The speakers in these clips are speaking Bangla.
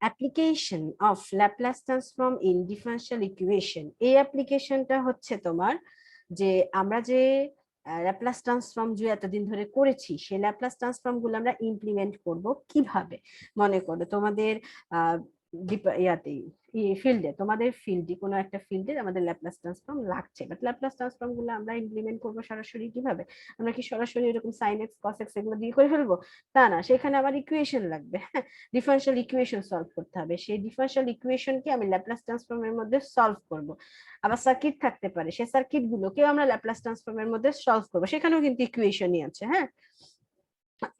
Application of Laplace transform in differential equation, এই অ্যাপ্লিকেশনটা হচ্ছে তোমার যে আমরা যে ল্যাপ্লাস ট্রান্সফর্ম যে এতদিন ধরে করেছি সেই ল্যাপ্লাস ট্রান্সফর্ম গুলো আমরা ইমপ্লিমেন্ট করব কিভাবে। মনে করো তোমাদের ইয়াতে ফিল্ডে, তোমাদের ফিল্ডে কোনো একটা ফিল্ডে আমাদের ল্যাপ্লাস ট্রান্সফর্ম লাগছে, বাট ল্যাপ্লাস ট্রান্সফর্ম গুলো আমরা ইমপ্লিমেন্ট করবো সরাসরি কিভাবে? আমরা কি সরাসরি এরকম সাইন এক্স কস এক্স এগুলো দিয়ে করে ফেলবো? তা না, সেখানে আমার ইকুয়েশন লাগবে, হ্যাঁ, ডিফারেনশিয়াল ইকুয়েশন সলভ করতে হবে। সেই ডিফারেনশিয়াল ইকুয়েশনকে আমি ল্যাপ্লাস ট্রান্সফর্মের মধ্যে সলভ করব। আবার সার্কিট থাকতে পারে, সেই সার্কিট গুলোকেও আমরা ল্যাপ্লাস ট্রান্সফর্মের মধ্যে সলভ করবো, সেখানেও কিন্তু ইকুয়েশনই আছে। হ্যাঁ,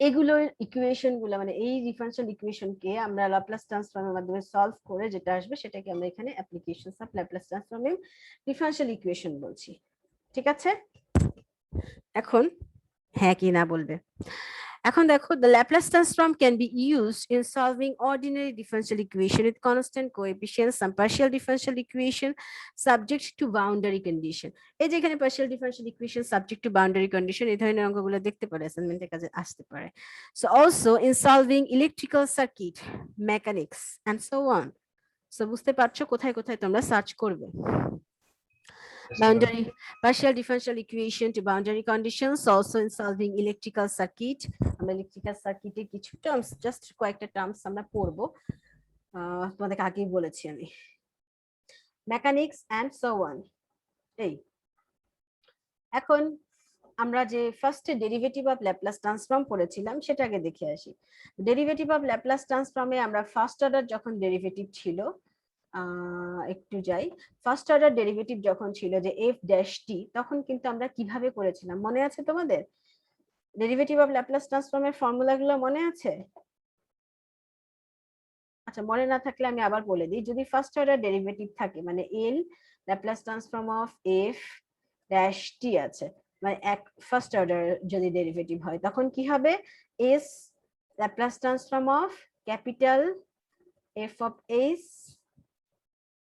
এগুলোর ইকুয়েশন গুলো মানে এই ডিফারেনশিয়াল ইকুয়েশনকে আমরা ল্যাপ্লাস ট্রান্সফর্মের মাধ্যমে সলভ করে যেটা আসবে সেটাকে আমরা এখানে applications of Laplace transform in differential equation বলছি। ঠিক আছে, এখন হ্যাঁ কি না বলবে। এখন দেখো, the Laplace transform can be used in solving ordinary differential equation with constant coefficients, some partial differential equation subject to boundary condition. এই যে এখানে partial differential equation subject to boundary condition, এই ধরনের অঙ্কগুলো দেখতে পারে, অ্যাসাইনমেন্টের কাজে আসতে পারে। So also in solving electrical circuit, mechanics and so on. So বুঝতে পারছো কোথায় কোথায় তোমরা সার্চ করবে। Boundary, partial differential equation to boundary conditions, also in solving electrical circuit. আমরা electrical circuit এর কিছু টার্মস, জাস্ট কয়েকটা টার্মস আমরা পড়বো, তোমাদেরকে আগেই বলেছি আমি। Mechanics and so on. এই এখন আমরা যে ফার্স্টে ডেরিভেটিভ অফ ল্যাপ্লাস ট্রান্সফর্ম পড়েছিলাম সেটাকে দেখে আসি। ডেরিভেটিভ অফ ল্যাপ্লাস ট্রান্সফর্মে আমরা ফার্স্ট অর্ডার যখন ডেরিভেটিভ ছিল, একটু যাই, ফার্স্ট অর্ডার ডেরিভেটিভ যখন ছিল যে এফ ড্যাশ টি, তখন কিন্তু আমরা কিভাবে করেছিলাম মনে আছে তোমাদের? ডেরিভেটিভ অফ ল্যাপ্লাস ট্রান্সফর্মের ফর্মুলাগুলো মনে আছে? আচ্ছা, মনে না থাকলে আমি আবার বলে দিই। যদি ফার্স্ট অর্ডার ডেরিভেটিভ থাকে মানে L Laplace transform of f dash t আছে, মানে এক ফার্স্ট অর্ডার যদি ডেরিভেটিভ হয় তখন কি হবে? S Laplace transform of capital F of s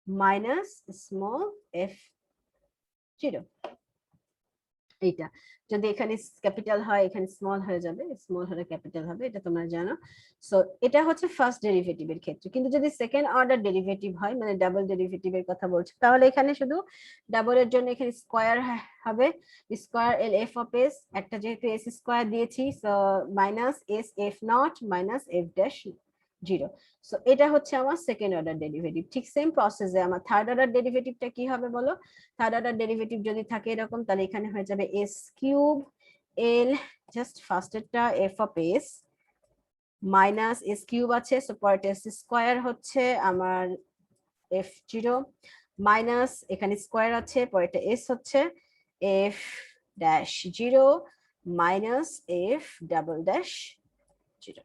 minus small F zero. এইটা যদি এখানে ক্যাপিটাল হয় এখানে স্মল হয়ে যাবে, স্মল হলে ক্যাপিটাল হবে, এটা তোমরা জানো। সো এটা হচ্ছে ফার্স্ট ডেরিভেটিভের ক্ষেত্রে। কিন্তু যদি সেকেন্ড অর্ডার ডেরিভেটিভ হয় মানে ডাবল ডেরিভেটিভের কথা বলছি, তাহলে এখানে শুধু ডাবলের জন্য এখানে স্কয়ার হবে, square L F of S, একটা যেহেতু এস স্কয়ার দিয়েছি so minus S F not minus F dash zero. So এটা হচ্ছে আমার সেকেন্ড অর্ডার ডেরিভেটিভ। ঠিক সেম প্রসেসে আমার থার্ড অর্ডার ডেরিভেটিভটা কি হবে বলো? থার্ড অর্ডার ডেরিভেটিভ যদি থাকে এরকম, তাহলে এখানে হয়ে যাবে এস কিউব এল, জাস্ট ফার্স্টেরটা f of s minus s cube আছে, সো পরেরটা এস স্কয়ার হচ্ছে আমার এফ জিরো, মাইনাস এখানে স্কয়ার আছে পরেরটা এস হচ্ছে f dash zero minus f double dash zero.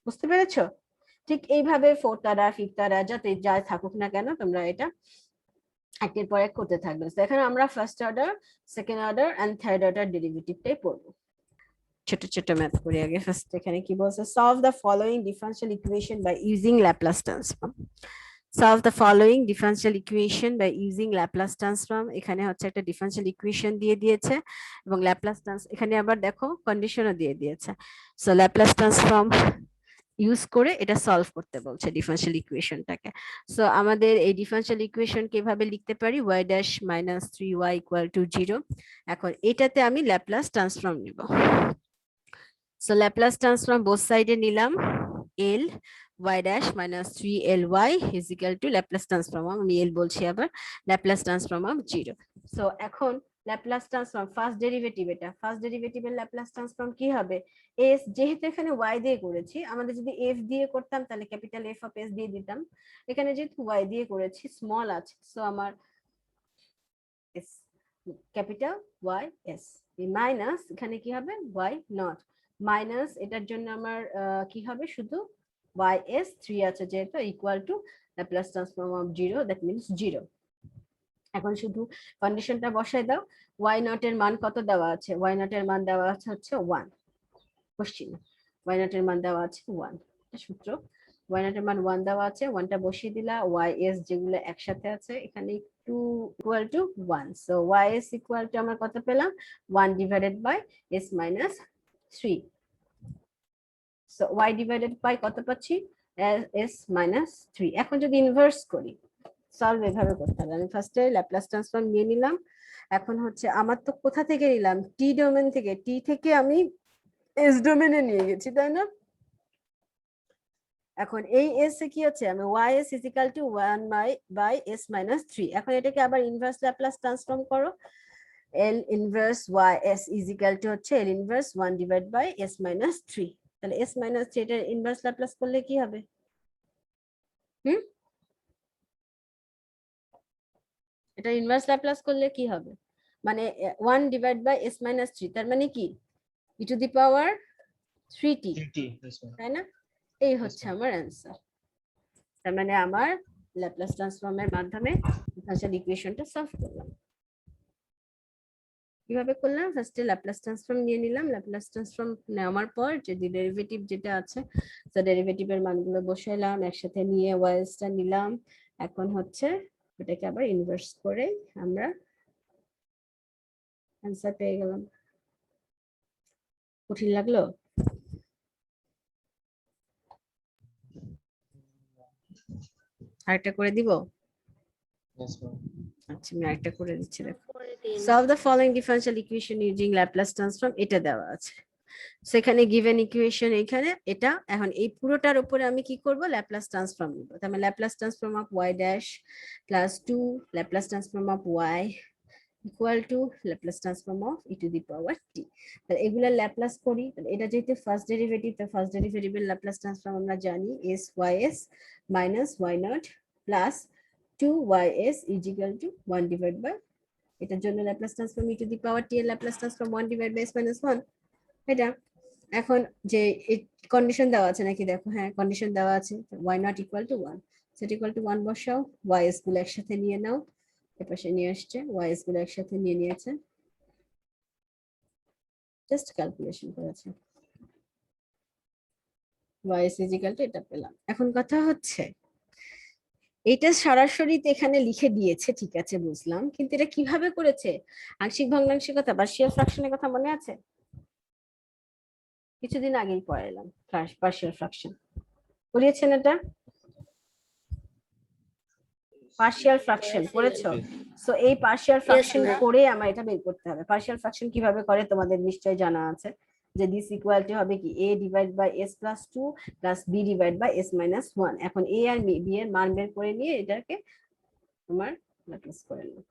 বুঝতে পেরেছো? ঠিক এইভাবে ফোর্থ অর্ডার ফিফথ অর্ডার যাতে যা থাকুক না কেন তোমরা এটা একের পর এক করতে থাকবে। তো এখানে আমরা first order, second order and third order ডেরিভেটিভটাই পড়বো। ছোট ছোট ম্যাথ করি আগে। ফার্স্ট এখানে কি বলছে? Solve the following differential equation by using Laplace transform. Solve the following differential equation by using Laplace transform. এখানে হচ্ছে একটা ডিফারেনশিয়াল ইকুয়েশন দিয়ে দিয়েছে এবং ল্যাপ্লাস ট্রান্স এখানে আবার দেখো কন্ডিশনও দিয়ে দিয়েছে। সো ল্যাপ্লাস ট্রান্সফর্ম ইউজ করে এটা সলভ করতে বলছে ডিফারেনশিয়াল ইকুয়েশনটাকে। সো আমাদের এই ডিফারেনশিয়াল ইকুয়েশন কিভাবে লিখতে পারি? y dash minus 3y equal to 0। এখন এটাতে আমি ল্যাপ্লাস ট্রান্সফর্ম নিব। সো ল্যাপ্লাস ট্রান্সফর্ম বোথ সাইডে নিলাম, l y dash minus 3ly is equal to Laplace transform, আমি l বলছি আবার, ল্যাপ্লাস ট্রান্সফর্ম অফ 0। সো এখন ল্যাপ্লাস ট্রান্সফর্ম ফার্স্ট ডেরিভেটিভ, এটা ফার্স্ট ডেরিভেটিভের ল্যাপ্লাস ট্রান্সফর্ম কি হবে? এস, যেহেতু এখানে y দিয়ে করেছি, আমাদের যদি f দিয়ে করতাম তাহলে ক্যাপিটাল f অফ s দিয়ে দিতাম। এখানে যেহেতু y দিয়ে করেছি স্মল আছে, সো আমার s capital y s minus এখানে কি হবে y নট মাইনাস এটার জন্য আমার কি হবে শুধু y s 3 আছে যেহেতু equal to Laplace transform of 0, that means 0। এখন শুধু কন্ডিশনটা বসাই দাও। y নট এর মান কত দেওয়া আছে? y নট এর মান দেওয়া আছে হচ্ছে 1, কোশ্চেন y নট এর মান দেওয়া আছে 1, এটা সূত্র। y নট এর মান 1 দেওয়া আছে, 1টা বসিয়ে দিলা, y s যেগুলো একসাথে আছে এখানে একটু equal to 1, so y s equal to আমরা কত পেলাম? 1 divided by s minus 3। So y divided by কত পাচ্ছি? s minus 3। এখন যদি ইনভার্স করি, সলভ এভাবে করতে হবে। আমি ফার্স্টে ল্যাপ্লাস ট্রান্সফর্ম নিয়ে নিলাম। এখন হচ্ছে আমার তো কোথা থেকে নিলাম, টি ডোমেন থেকে, টি থেকে আমি এস ডোমেনে নিয়ে গেছি, তাই না? এখন এই এস এ কি হচ্ছে, আমি y s equal to 1 by s minus 3। এখন এটাকে আবার ইনভার্স ল্যাপ্লাস ট্রান্সফর্ম করো, L inverse y s equal to হচ্ছে L inverse 1 divide by s minus 3। তাহলে এস মাইনাস 3 এটার ইনভার্স ল্যাপ্লাস করলে কি হবে? এটা ইনভার্স ল্যাপ্লাস করলে কি হবে, মানে 1 ডিভাইড বাই এস মাইনাস 3, তার মানে কি ই টু দি পাওয়ার 3t, তাই না? এই হচ্ছে আমার অ্যান্সার। তার মানে আমার ল্যাপ্লাস ট্রান্সফর্মের মাধ্যমে ডিফারেনশিয়াল ইকুয়েশনটা সলভ করলাম। কিভাবে করলাম, ফার্স্টে ল্যাপ্লাস ট্রান্সফর্ম নিয়ে নিলাম। ল্যাপ্লাস ট্রান্সফর্ম নেওয়ার পর যে ডেরিভেটিভ যেটা আছে, তো ডেরিভেটিভের মানগুলো বসাইলাম, একসাথে নিয়ে ওয়াইসটা নিলাম। এখন হচ্ছে এটাকে আবার ইনভার্স করে আমরা অ্যান্সার পেয়ে গেলাম। কঠিন লাগলো? আরেকটা করে দিব? আচ্ছা আমি আরেকটা করে দিচ্ছি, দেখো। Solve the following differential equation using Laplace transform, এটা দেওয়া আছে সেখানে গিভেন ইকুয়েশন, এখানে এটা। এখন এই পুরোটার উপরে আমি কি করব, ল্যাপ্লাস ট্রান্সফর্ম নিব। তার মানে Laplace transform of y dash plus 2 Laplace transform of y equal to Laplace transform of e to the power t। তাহলে এগুলা ল্যাপ্লাস করি, তাহলে এটা যেহেতু ফার্স্ট ডেরিভেটিভ, তো ফার্স্ট ডেরিভেটিভের ল্যাপ্লাস ট্রান্সফর্ম আমরা জানি s ys minus y not plus 2ys is equal to 1 divide by, এটার জন্য Laplace transform e to the power t এর Laplace transform 1 divide by s minus 1, এটা। এখন যে কন্ডিশন দেওয়া আছে নাকি, দেখো, হ্যাঁ কন্ডিশন দেওয়া আছে, y not equal to 1, set equal to 1 বসাও, ys গুলো একসাথে নিয়ে নাও, এপাশে নিয়ে আসছে, ys গুলো একসাথে নিয়ে নিয়েছে, জাস্ট ক্যালকুলেশন করেছে, ys ইকুয়াল টু এটা পেলাম। এখন কথা হচ্ছে এটা সরাসরি তো এখানে লিখে দিয়েছে, ঠিক আছে বুঝলাম, কিন্তু এটা কিভাবে করেছে, আংশিক ভগ্নাংশিকতা বা পার্শিয়াল ফ্র্যাকশনের কথা মনে আছে? কিছুদিন আগেই পড়াইলাম পার্শিয়াল ফ্র্যাকশন, পড়িয়েছেন এটা? পার্শিয়াল ফ্র্যাকশন করেছো? সো এই পার্শিয়াল ফ্র্যাকশন করে আমার এটা বের করতে হবে। পার্শিয়াল ফ্র্যাকশন কিভাবে করে তোমাদের নিশ্চয়ই জানা আছে, যে দিস ইকুয়ালিটি হবে কি a divide by s plus 2 plus b divide by s minus 1। এখন a আর b এর মান বের করে নিয়ে এটাকে তোমার ল্যাপ্লাস করে নাও।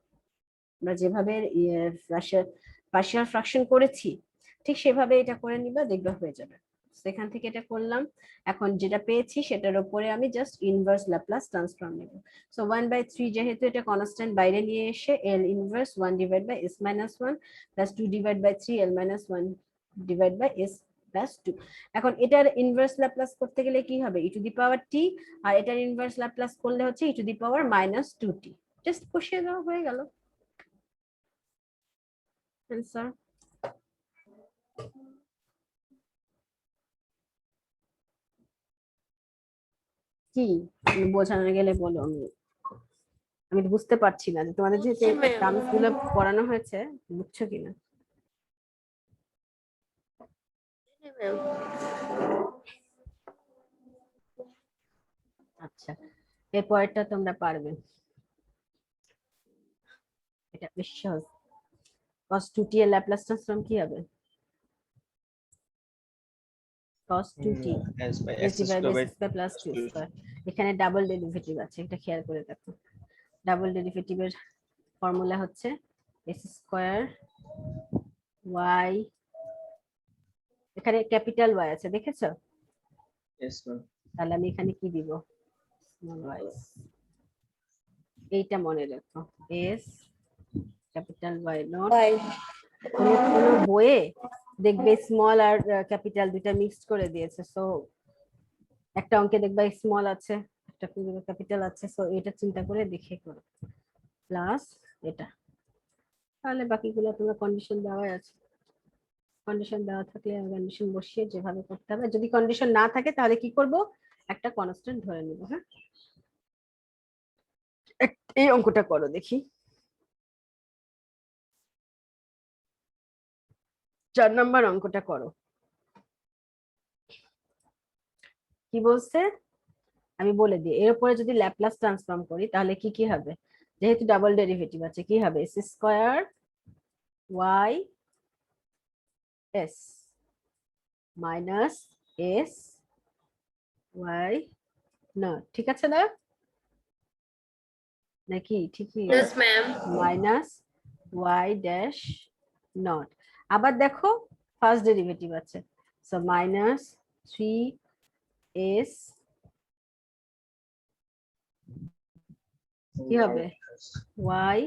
আমরা যেভাবে পার্শিয়াল ফ্র্যাকশন করেছি ঠিক সেভাবে এটা করে নিবা, দেখবা হয়ে যাবে। সেখান থেকে এটা করলাম, এখন যেটা পেয়েছি সেটার উপরে আমি জাস্ট ইনভার্স ল্যাপ্লাস ট্রান্সফর্ম নেব। সো 1/3 যেহেতু এটা কনস্ট্যান্ট, বাইরে নিয়ে এসে l inverse 1 divide by s minus 1 plus 2 divide by 3 l minus 1 divide by s plus 2। এখন এটার ইনভার্স ল্যাপ্লাস করতে গেলে কি হবে, ই টু দি পাওয়ার t, আর এটার ইনভার্স ল্যাপ্লাস করলে হচ্ছে e to the power minus 2t। Just বসিয়ে দেওয়া হয়ে গেল অ্যান্সার। কি বোঝানো গেলে বলো, আমি আমি বুঝতে পারছি না যে তোমাদের যে টার্মস গুলো পড়ানো হয়েছে বুঝছো কিনা। আচ্ছা এর পরেরটা তোমরা পারবে, এটা বেশ সহজ। cos 2t এর ল্যাপ্লাস ট্রান্সফর্ম কি হবে, cos 2t s by s x divide square s by square plus 2 2. Square. এখানে ডাবল ডেরিভেটিভ আছে, এটা খেয়াল করে দেখো। ডাবল ডেরিভেটিভের ফর্মুলা হচ্ছে s স্কয়ার y, এখানে ক্যাপিটাল y আছে দেখেছো, Yes, ma'am. তাহলে আমি এখানে কি দিব, স্মল y, এইটা মনে রাখো, s ক্যাপিটাল y নট। কোনো কোনো বইয়ে দেখবে স্মল আর ক্যাপিটাল দুইটা মিক্সড করে দিয়েছে, সো একটা অঙ্কে দেখবে স্মল আছে একটা ক্যাপিটাল আছে, সো এটা চিন্তা করে দেখে করো, প্লাস এটা। তাহলে বাকিগুলো তোমার কন্ডিশন দেওয়াই আছে, কন্ডিশন দেওয়া থাকলে কন্ডিশন বসিয়ে যেভাবে করতে হবে। যদি কন্ডিশন না থাকে তাহলে কি করব, একটা কনস্ট্যান্ট ধরে নিব। হ্যাঁ এই অঙ্কটা করো দেখি, 4 নম্বর অঙ্কটা করো। কি বলছে, আমি বলে দিই, এর উপরে যদি ল্যাপ্লাস ট্রান্সফর্ম করি তাহলে কি কি হবে, যেহেতু ডাবল ডেরিভেটিভ আছে কি হবে, s square y s minus s y না, ঠিক আছে না নাকি ঠিকই, Yes, ma'am. Minus y dash not. আবার দেখো ফার্স্ট ডেরিভেটিভ আছে, সো মাইনাস 3s কি হবে ওয়াই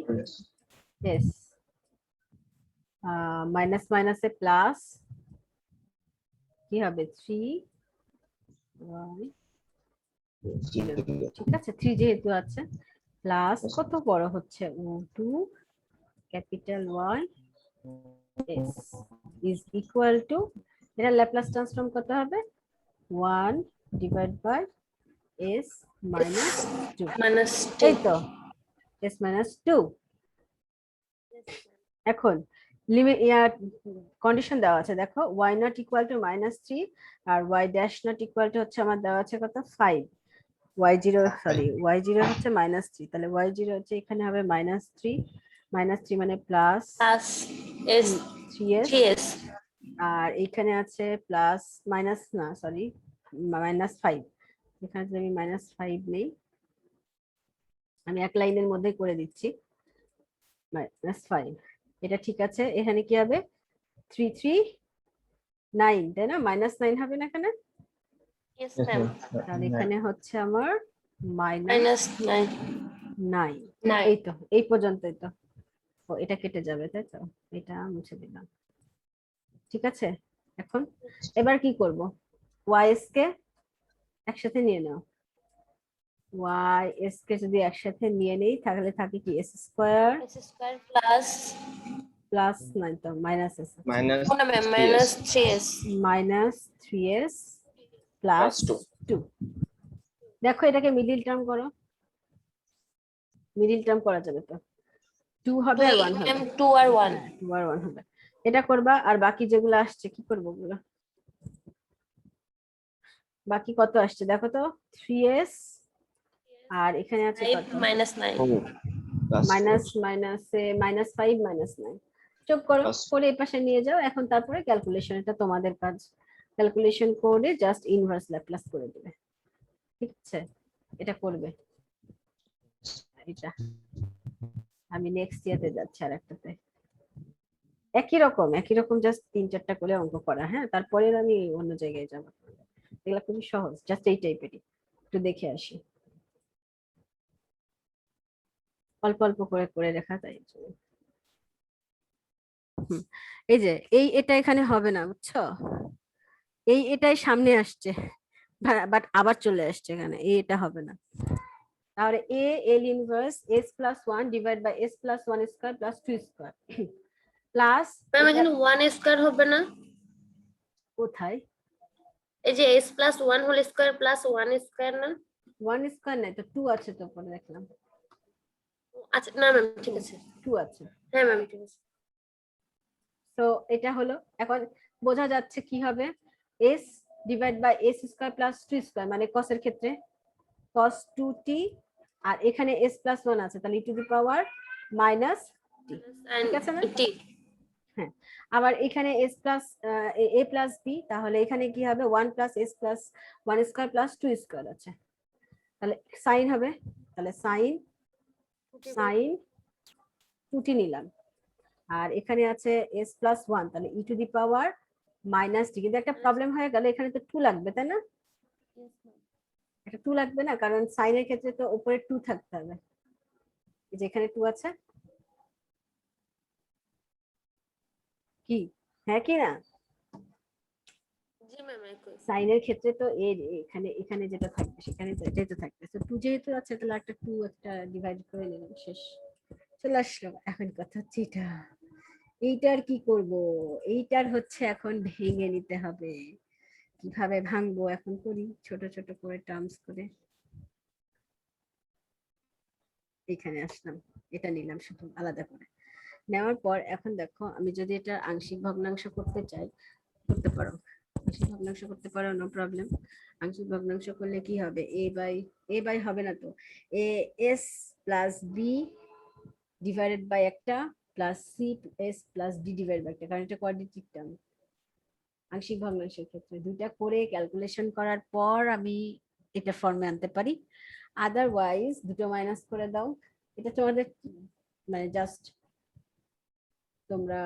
এস মাইনাস মাইনাসে প্লাস কি হবে 3y, ঠিক আছে 3 যেহেতু আছে প্লাস কত বড় হচ্ছে 2 capital y s is equal to, এটা ল্যাপ্লাস ট্রান্সফর্ম করতে হবে 1 divide by s minus 2, Minus এই 2. তো এস মাইনাস 2। এখন লিমিট কন্ডিশন দেওয়া আছে দেখো, y নট ইকুয়াল টু -3 আর y dash not equal to হচ্ছে আমার দেওয়া আছে কত 5, y0 সরি y0 হচ্ছে -3, তাহলে y0 হচ্ছে এখানে হবে -3, -3 মানে plus Plus is 3s 3s. আর এখানে আছে প্লাস মাইনাস না সরি -5, এখানে যদি আমি -5 নেই, আমি এক লাইনের মধ্যে করে দিচ্ছি -5, এটা ঠিক আছে, এখানে কি হবে 339 তাই না, -9 হবে না এখানে, Yes, ma'am. তাহলে এখানে হচ্ছে আমার Minus 9. -9, এই তো এই পর্যন্তই তো, ও এটা কেটে যাবে তাই তো, এটা মুছে দিলাম, ঠিক আছে। এখন এবার কি করব, ওয়াইএস কে একসাথে নিয়ে নাও, ওয়াইএস কে যদি একসাথে নিয়ে নেই তাহলে থাকে কি S square S square plus. Plus নাই তো minus S minus Oh, no, ma'am. 3s. Minus 3s. Minus 3s plus Plus 2। দেখো এটাকে মিডিল টার্ম করো, মিডিল টার্ম করা যাবে তো, 2 হবে আর 1 হবে, Ma'am, 2 or 1. 2 আর 1 হবে, এটা করবা। আর বাকি যেগুলো আসছে কি করবো ওগুলো, বাকি কত আসছে দেখো তো 3s আর এখানে আছে 5 কত minus 9. Plus মাইনাস মাইনাসে -5 -9 যোগ করো, Plus করে এই পাশে নিয়ে যাও। এখন তারপরে ক্যালকুলেশন, এটা তোমাদের কাজ, ক্যালকুলেশন করে জাস্ট ইনভার্স ল্যাপ্লাস করে দেবে, ঠিক আছে, এটা করবে। এটা আমি নেক্সট ইয়াতে যাচ্ছি আর একটাতে, একই রকম জাস্ট 3-4টা করে অঙ্ক করা, হ্যাঁ তারপরে আমি অন্য জায়গায় যাবো, এগুলো খুবই সহজ, জাস্ট এই টাইপেরই, একটু দেখে আসি, অল্প অল্প করে করে দেখা তাই জন্য। এই যে এটা এখানে হবে না বুঝছো, এটাই সামনে আসছে বাট আবার চলে আসছে এখানে, এটা হবে না, তাহলে l inverse s+1 divide by s+1 square plus 2 square plus Ma'am, এখানে 1 square হবে না? কোথায় এই যে s plus 1 whole square plus 1 square না? 1 স্কয়ার নাই তো 2 আছে, তো পরে দেখলাম আচ্ছা, না ম্যাম, ঠিক আছে। 2 আছে, হ্যাঁ ম্যাম, ঠিক আছে। তো এটা হলো, এখন বোঝা যাচ্ছে কি হবে, s divide by s square plus 2 square মানে cos এর ক্ষেত্রে cos 2t, আর এখানে s+1 আছে তাহলে e two the power minus t, ঠিক আছে না? T. হ্যাঁ, আবার এখানে s plus a plus b, তাহলে এখানে কি হবে 1 plus s plus 1 square plus 2 square আছে, তাহলে সাইন হবে, তাহলে সাইন 2t নিলাম, আর এখানে আছে s+1 তাহলে e two the power minus t, কিন্তু একটা প্রবলেম হয়ে গেল, এখানে তো 2 লাগবে তাই না, এটা 2 লাগবে না, কারণ সাইনের ক্ষেত্রে তো উপরে 2 থাকতে হবে, এই যে এখানে 2 আছে কি, হ্যাঁ কি না, জি ম্যাম, একই। সাইনের ক্ষেত্রে তো এখানে এখানে যেটা থাকবে সেখানে তো এটাই তো থাকবে, তো 2 যেহেতু আছে তাহলে একটা 2 একটা ডিভাইড করে নিলাম, শেষ, চলে আসলো। এখন কথা হচ্ছে এইটার কি করব, এইটার হচ্ছে এখন ভেঙে নিতে হবে, কিভাবে ভাঙবো এখন করি, ছোট ছোট করে টার্মস করে, এখানে আসলাম, এটা নিলাম শুধু আলাদা করে, নেওয়ার পর এখন দেখো আমি যদি এটা আংশিক ভগ্নাংশ করতে চাই করতে পারো, আংশিক ভগ্নাংশ করতে পারো, নো প্রবলেম। আংশিক ভগ্নাংশ করলে কি হবে, এ বাই হবে না তো, a s plus b divided by একটা plus c s plus d divide by একটা, কারণ এটা কোয়াড্রেটিক টার্ম। আংশিক ভগ্নাংশের ক্ষেত্রে দুইটা করে ক্যালকুলেশন করার পর আমি এটা ফর্মে আনতে পারি, আদারওয়াইজ দুটো মাইনাস করে দাও। এটা তোমাদের মানে জাস্ট তোমরা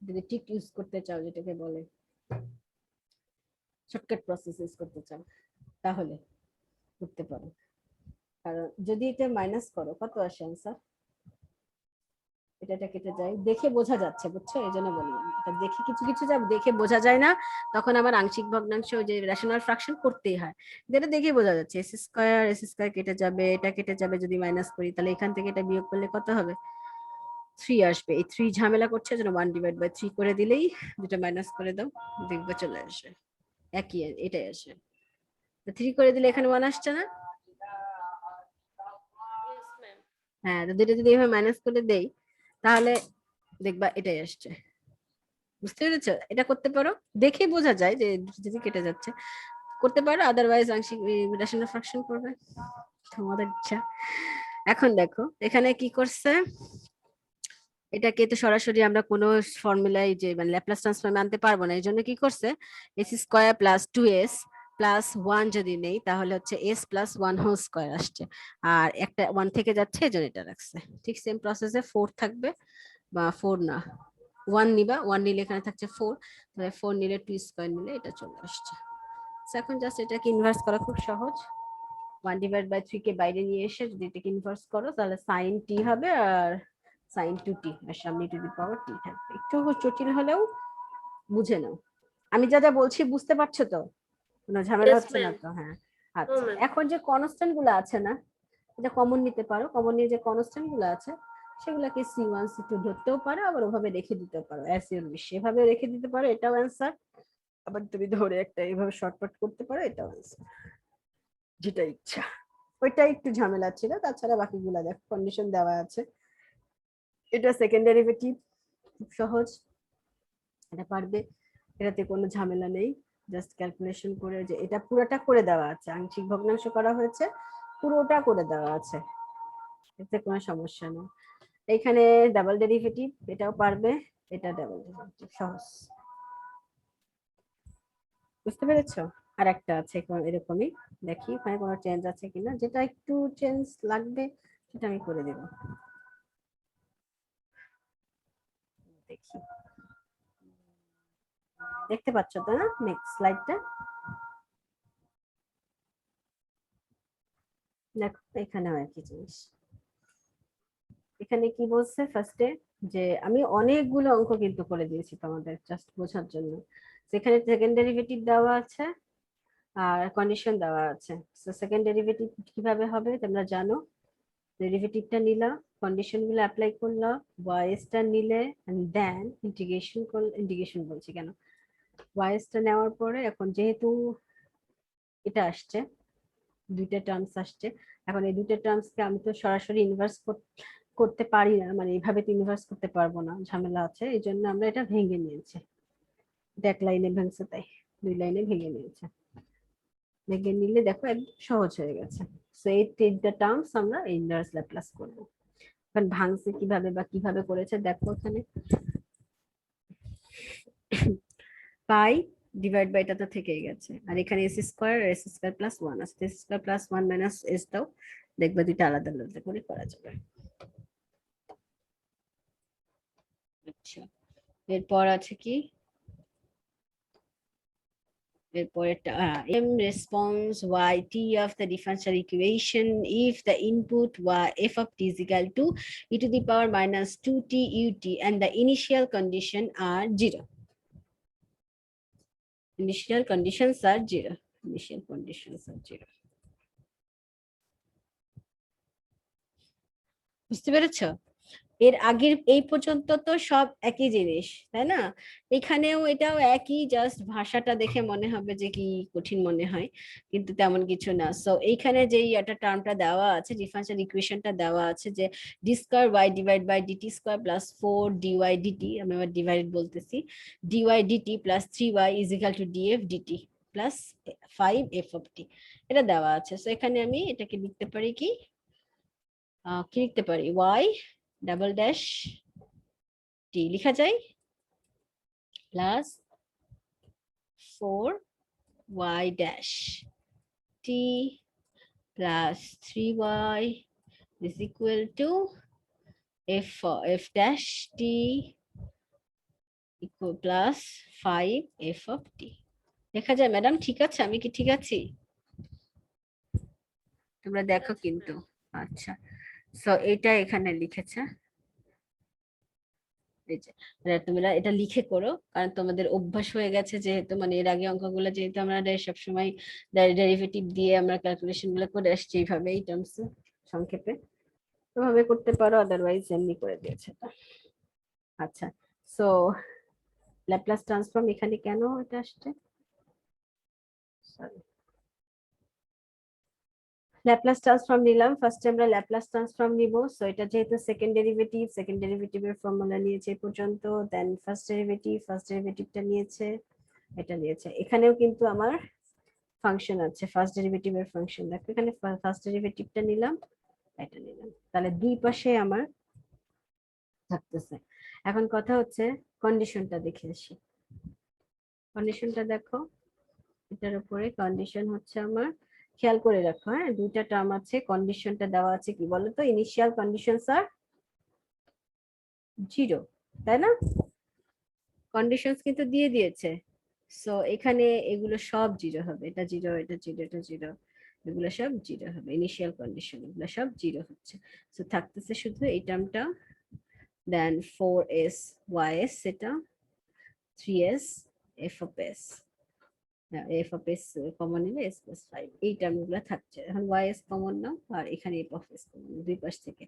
যদি টিক ইউজ করতে চাও, যেটাকে বলে শর্টকাট প্রসেস ইউজ করতে চাও, তাহলে করতে পারো। কারণ যদি এটা মাইনাস করো কত আসে অ্যান্সার, এটা কেটে যায়, দেখে বোঝা যাচ্ছে, বুঝছো, এই জন্য বললাম এটা দেখে কিছু কিছু যা দেখে বোঝা যায় না, তখন আমার আংশিক ভগ্নাংশ যে রেশনাল ফ্র্যাকশন করতেই হয়, যেটা দেখে বোঝা যাচ্ছে। এস স্কয়ার কেটে যাবে, এটা কেটে যাবে, যদি মাইনাস করি তাহলে এখান থেকে এটা বিয়োগ করলে কত হবে, 3 আসবে। এই 3 ঝামেলা করছে, যেন 1/3 করে দিলেই, যেটা মাইনাস করে দাও, দেখবে চলে আসে একই, এটাই আসে। 3 করে দিলে এখানে 1 আসছে না, Yes, ma'am. হ্যাঁ, তো দুটো যদি এভাবে মাইনাস করে দেই তাহলে দেখবা এটাই আসছে। বুঝতে পেরেছো, এটা করতে পারো, দেখে বোঝা যায় যে যদি কেটে যাচ্ছে, করতে পারো, আদারওয়াইজ আংশিক রেশনাল ফ্র্যাকশন করবে, তোমাদের ইচ্ছা। এখন দেখো এখানে কি করছে, এটাকে তো সরাসরি আমরা কোনো ফর্মুলায় যে মানে ল্যাপ্লাস ট্রান্সফর্মে আনতে পারবো না, এই জন্য কি করছে, S square plus 2s plus 1 যদি নেই তাহলে হচ্ছে s প্লাস 1 হোল স্কয়ার আসছে, আর একটা 1 থেকে যাচ্ছে, এই জন্য এটা রাখছে। ঠিক সেম প্রসেসে 4 থাকবে, বা 4 না 1 নিবা, 1 নিলে এখানে থাকছে 4, তাহলে 4 নিলে 2 স্কয়ার নিলে এটা চলে আসছে। এখন জাস্ট এটাকে ইনভার্স করা খুব সহজ, 1/3 কে বাইরে নিয়ে এসে যদি এটাকে ইনভার্স করো তাহলে সাইন টি হবে, আর সাইন 2t, আর সামনে টু দি পাওয়ার টি থাকবে। একটু জটিল হলেও বুঝে নাও, আমি যা যা বলছি বুঝতে পারছো তো, কোনো ঝামেলা Yes, হচ্ছে না ma'am. তো? হ্যাঁ, No, আচ্ছা। ma'am. এখন যে কনস্ট্যান্ট গুলো আছে না, এটা কমন নিতে পারো, কমন নিয়ে যে কনস্ট্যান্ট গুলো আছে সেগুলোকে C1 C2 ধরতেও পারো, আবার ওভাবে রেখে দিতে পারো, অ্যাজ ইউর উইশ, এভাবে রেখে দিতে পারো, এটাও অ্যান্সার। আবার তুমি ধরে একটা এইভাবে শর্টকাট করতে পারো, এটাও অ্যান্সার, যেটা ইচ্ছা। ওইটা একটু ঝামেলা ছিল, তাছাড়া বাকিগুলো দেখো কন্ডিশন দেওয়া আছে। এটা সেকেন্ড ডেরিভেটিভ, খুব সহজ, এটা পারবে, এটাতে কোনো ঝামেলা নেই, জাস্ট ক্যালকুলেশন করে, যে এটা পুরোটা করে দেওয়া আছে, আংশিক ভগ্নাংশ করা হয়েছে, পুরোটা করে দেওয়া আছে, এতে কোনো সমস্যা নেই। এখানে ডাবল ডেরিভেটিভ, এটাও পারবে, এটা ডাবল ডেরিভেটিভ, সহজ। বুঝতে পেরেছো? আর একটা আছে এরকমই, দেখি ওখানে কোনো চেঞ্জ আছে কিনা, যেটা একটু চেঞ্জ লাগবে সেটা আমি করে দেব, দেখি। দেখতে পাচ্ছ তো না নেক্সট স্লাইডটা, দেখো এখানেও একই জিনিস। এখানে কি বলছে ফার্স্টে, যে আমি অনেকগুলো অঙ্ক কিন্তু করে দিয়েছি তোমাদের জাস্ট বোঝার জন্য। সেখানে সেকেন্ড ডেরিভেটিভ দেওয়া আছে আর কন্ডিশন দেওয়া আছে। সো সেকেন্ড ডেরিভেটিভ কিভাবে হবে তোমরা জানো, ডেরিভেটিভটা নিলা, কন্ডিশন গুলো অ্যাপ্লাই করলা, ওয়াইস টা নিলে, এন্ড দেন ইন্টিগ্রেশন করলে, ইন্টিগ্রেশন বলছি কেন, ওয়াইস টা নেওয়ার পরে এখন যেহেতু এটা আসছে, দুইটা টার্মস আসছে, এখন এই দুইটা টার্মসকে আমি তো সরাসরি ইনভার্স করতে পারি না, মানে এইভাবে তো ইনভার্স করতে পারবো না, ঝামেলা আছে, এই জন্য আমরা এটা ভেঙে নিয়েছি, এটা এক লাইনে ভাঙছে, তাই 2 লাইনে ভেঙে নিয়েছে। ভেঙে নিলে দেখো একদম সহজ হয়ে গেছে। সো এই 3টা টার্মস আমরা ইনভার্স ল্যাপ্লাস করবো। এখন ভাঙছে কিভাবে বা কিভাবে করেছে দেখো, এখানে পাই ডিভাইড বাই এটা তো থেকেই গেছে, আর এখানে এস স্কয়ার আর এস স্কয়ার প্লাস 1 আছে, S square plus 1 minus S দাও, দেখবে দুইটা আলাদা আলাদা করে করা যাবে। আচ্ছা, এরপর আছে কি, এরপরেরটা m response y t of the differential equation if the input y f of t is equal to e to the power minus 2t ut and the initial condition are 0. Initial conditions are 0. Initial conditions are 0. বুঝতে পেরেছো? এর আগের এই পর্যন্ত তো সব একই জিনিস, তাই না? এখানেও এটাও একই, জাস্ট ভাষাটা দেখে মনে হবে যে কি কঠিন মনে হয়, কিন্তু তেমন কিছু না। সো এইখানে যে একটা টার্মটা দেওয়া আছে, ডিফারেন্সিয়াল ইকুয়েশনটা দেওয়া আছে যে d square y divide by dt square plus 4 dy dt, আমি আবার ডিভাইড বলতেছি, dy dt plus 3y is equal to df dt plus 5 f of t, এটা দেওয়া আছে। সো এখানে আমি এটাকে লিখতে পারি কি কি লিখতে পারি, y ডাবল ড্যাশ টি লিখা যায় plus 4y dash T plus 3y is equal to f dash t equal plus 5 f of t। দেখা যায় ম্যাডাম? ঠিক আছে, আমি কি ঠিক আছি? তোমরা দেখো কিন্তু। আচ্ছা, সো এটা এখানে লিখেছে, তোমরা এটা লিখে করো, কারণ তোমাদের অভ্যাস হয়ে গেছে, যেহেতু মানে এর আগে অঙ্কগুলো যেহেতু আমরা সবসময় ডেরিভেটিভ দিয়ে আমরা ক্যালকুলেশন গুলো করে আসছি এইভাবে, এই টার্মস সংক্ষেপে ওভাবে করতে পারো, আদারওয়াইজ এমনি করে দিয়েছে। আচ্ছা, সো ল্যাপ্লাস ট্রান্সফর্ম এখানে কেন এটা আসছে, সরি, ল্যাপ্লাস ট্রান্সফর্ম নিলাম, ফার্স্ট আমরা ল্যাপ্লাস ট্রান্সফর্ম নিব। সো এটা যেহেতু সেকেন্ড ডেরিভেটিভের ফর্মুলা নিয়েছে এই পর্যন্ত, দেন ফার্স্ট ডেরিভেটিভটা নিয়েছে, এটা নিয়েছে। এখানেও কিন্তু আমার ফাংশন আছে, ফার্স্ট ডেরিভেটিভের ফাংশন, দেখো এখানে ফার্স্ট ডেরিভেটিভটা নিলাম, এটা নিলাম, তাহলে দুই পাশে আমার থাকতেছে। এখন কথা হচ্ছে কন্ডিশনটা দেখে আসি। কন্ডিশনটা দেখো, এটার উপরে কন্ডিশন হচ্ছে আমার, খেয়াল করে রাখো, হ্যাঁ দুইটা টার্ম আছে, কন্ডিশনটা দেওয়া আছে কি বলতো, ইনিশিয়াল কন্ডিশনস আর 0, তাই না? কন্ডিশনস কিন্তু দিয়ে দিয়েছে। সো এখানে এগুলো সব 0 হবে, এটা 0, এটা 0, এটা 0, এগুলো সব 0 হবে, ইনিশিয়াল কন্ডিশন এগুলো সব 0 হচ্ছে। সো থাকতেছে শুধু এই টার্মটা, দেন 4s ys, এটা 3s f of s, f of s common নিলে s plus 5, এই টার্মগুলো থাকছে। এখন ys কমন নাও, আর এখানে f of s কমন, দুই পাশ থেকে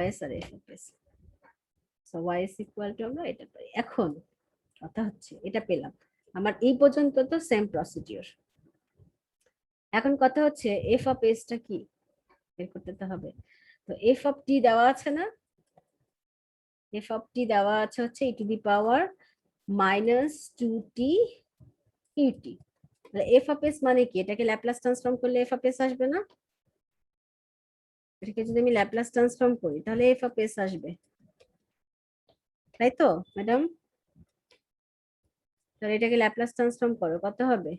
ys আর f of s। So ys equal to আমরা এটা পাই। এখন কথা হচ্ছে এটা পেলাম, আমার এই পর্যন্ত তো সেম প্রসিডিওর। এখন কথা হচ্ছে f of s টা কি বের করতে তো হবে। তো f of t দেওয়া আছে না, f of t দেওয়া আছে হচ্ছে e two the power -2t ut। তাহলে f of s মানে কি, এটাকে ল্যাপ্লাস ট্রান্সফর্ম করলে f of s আসবে না? এটাকে যদি আমি ল্যাপ্লাস ট্রান্সফর্ম করি তাহলে f of s আসবে, তাই তো ম্যাডাম? তাহলে এটাকে ল্যাপ্লাস ট্রান্সফর্ম করো, কত হবে?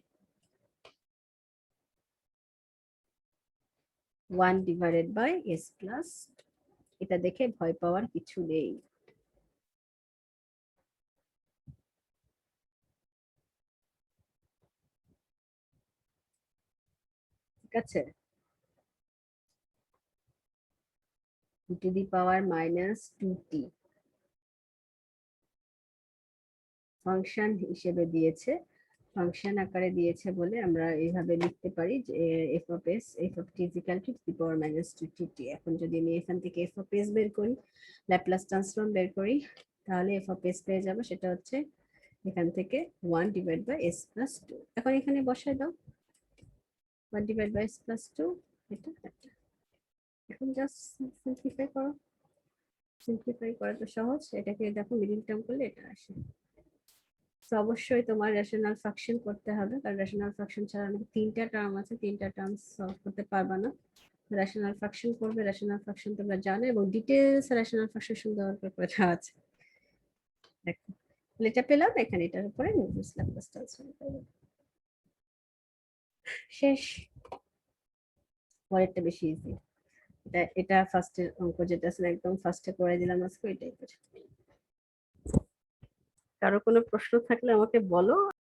1 ডিভাইডেড বাই s প্লাস, এটা দেখে ভয় পাওয়ার কিছু নেই। ঠিক আছে, e two the power -2t function হিসেবে দিয়েছে, ফাংশন আকারে দিয়েছে বলে আমরা এইভাবে লিখতে পারি যে f of s f of t is equal to the power -2t। এখন যদি আমি এখান থেকে f of s বের করি, ল্যাপ্লাস ট্রান্সফর্ম বের করি, তাহলে f of s পেয়ে যাব, সেটা হচ্ছে এখান থেকে 1 ডিভাইড বাই s প্লাস 2। এখন এখানে বসায় দাও 1 ডিভাইড বাই s প্লাস 2, এটা একটা। এখন জাস্ট সিম্পলিফাই করো, সিম্পলিফাই করা তো সহজ, এটাকে দেখো মিডিল টার্ম করলে এটা আসে। তো অবশ্যই তোমার রেশনাল ফাংশন করতে হবে, কারণ রেশনাল ফাংশন ছাড়া আমাদের তিনটা টার্ম আছে, তিনটা টার্ম সলভ করতে পারবে না। রেশনাল ফাংশন করবে, রেশনাল ফাংশন তোমরা জানো, এবং ডিটেইলস রেশনাল ফাংশন সুন্দর করে দেওয়া আছে। দেখো এটা পেলাম, এখানে এটার উপরে নিউটনস ল্যাপ্লাস ট্রান্সফর্ম করব, শেষ। পরেরটা বেশি ইজি, এটা ফার্স্টের অঙ্ক যেটা আছে একদম ফার্স্টে করে দিলাম আজকে, এটাই কারো কোনো প্রশ্ন থাকলে আমাকে বলো।